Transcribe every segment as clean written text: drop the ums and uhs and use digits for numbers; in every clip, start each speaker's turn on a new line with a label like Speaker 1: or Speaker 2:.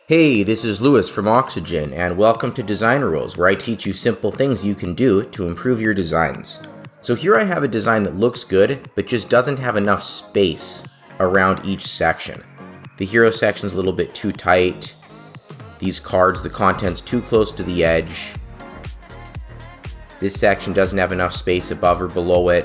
Speaker 1: Hey, this is Lewis from Oxygen, and welcome to Design Rules, where I teach you simple things you can do to improve your designs. So here I have a design that looks good, but just doesn't have enough space around each section. The hero section's a little bit too tight. These cards, the content's too close to the edge. This section doesn't have enough space above or below it.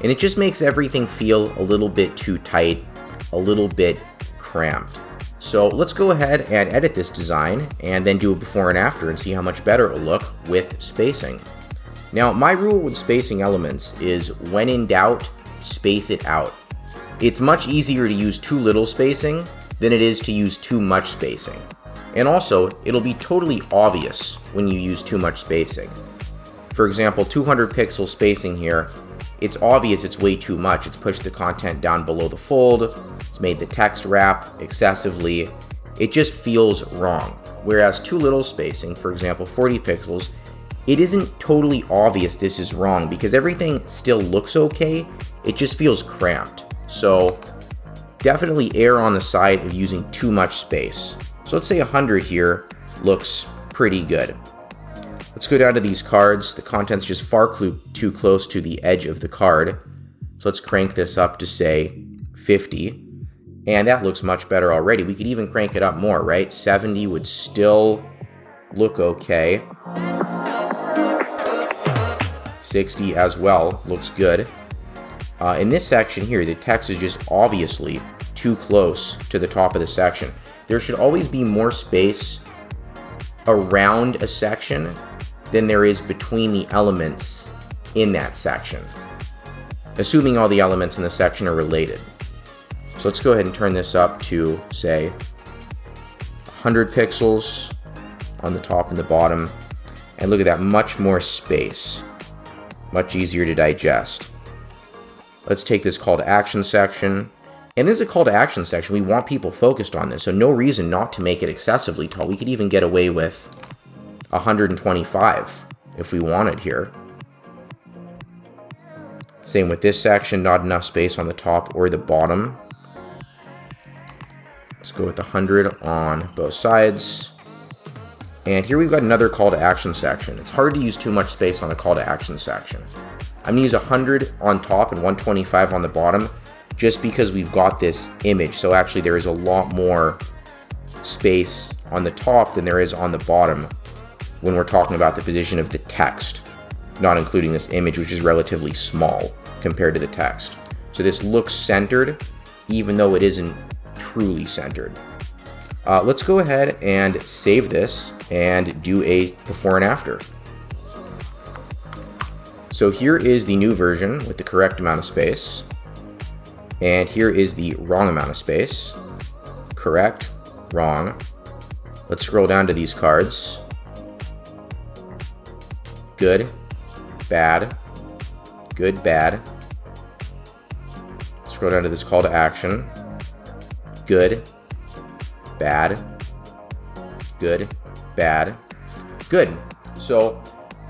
Speaker 1: And it just makes everything feel a little bit too tight, a little bit cramped. So let's go ahead and edit this design and then do a before and after and see how much better it will look with spacing. Now, my rule with spacing elements is when in doubt, space it out. It's much easier to use too little spacing than it is to use too much spacing. And also, it'll be totally obvious when you use too much spacing. For example, 200 pixel spacing here, it's obvious it's way too much. It's pushed the content down below the fold. It's made the text wrap excessively. It just feels wrong. Whereas too little spacing, for example, 40 pixels, it isn't totally obvious this is wrong because everything still looks okay. It just feels cramped. So definitely err on the side of using too much space. So let's say 100 here looks pretty good. Let's go down to these cards. The content's just far too close to the edge of the card. So let's crank this up to say 50. And that looks much better already. We could even crank it up more, right? 70 would still look okay. 60 as well, looks good. In this section here, the text is just obviously too close to the top of the section. There should always be more space around a section than there is between the elements in that section, assuming all the elements in the section are related. So let's go ahead and turn this up to, say, 100 pixels on the top and the bottom. And look at that, much more space. Much easier to digest. Let's take this call to action section. And this is a call to action section. We want people focused on this, so no reason not to make it excessively tall. We could even get away with 125 if we wanted here. Same with this section, not enough space on the top or the bottom. Let's go with 100 on both sides. And here we've got another call to action section. It's hard to use too much space on a call to action section. I'm gonna use 100 on top and 125 on the bottom just because we've got this image. So actually there is a lot more space on the top than there is on the bottom when we're talking about the position of the text, not including this image, which is relatively small compared to the text. So this looks centered, even though it isn't truly centered. Let's go ahead and save this and do a before and after. So here is the new version with the correct amount of space. And here is the wrong amount of space. Correct, wrong. Let's scroll down to these cards. Good, bad, good, bad. Scroll down to this call to action. Good, bad, good, bad, good. So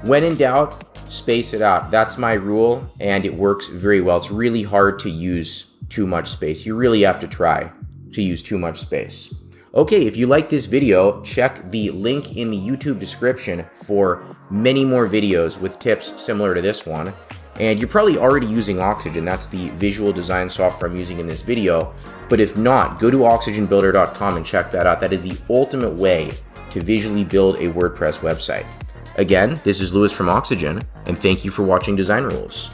Speaker 1: when in doubt, space it out. That's my rule, and it works very well. It's really hard to use too much space. You really have to try to use too much space. Okay, if you like this video, check the link in the YouTube description for many more videos with tips similar to this one. And you're probably already using Oxygen. That's the visual design software I'm using in this video. But if not, go to oxygenbuilder.com and check that out. That is the ultimate way to visually build a WordPress website. Again, this is Lewis from Oxygen, and thank you for watching Design Rules.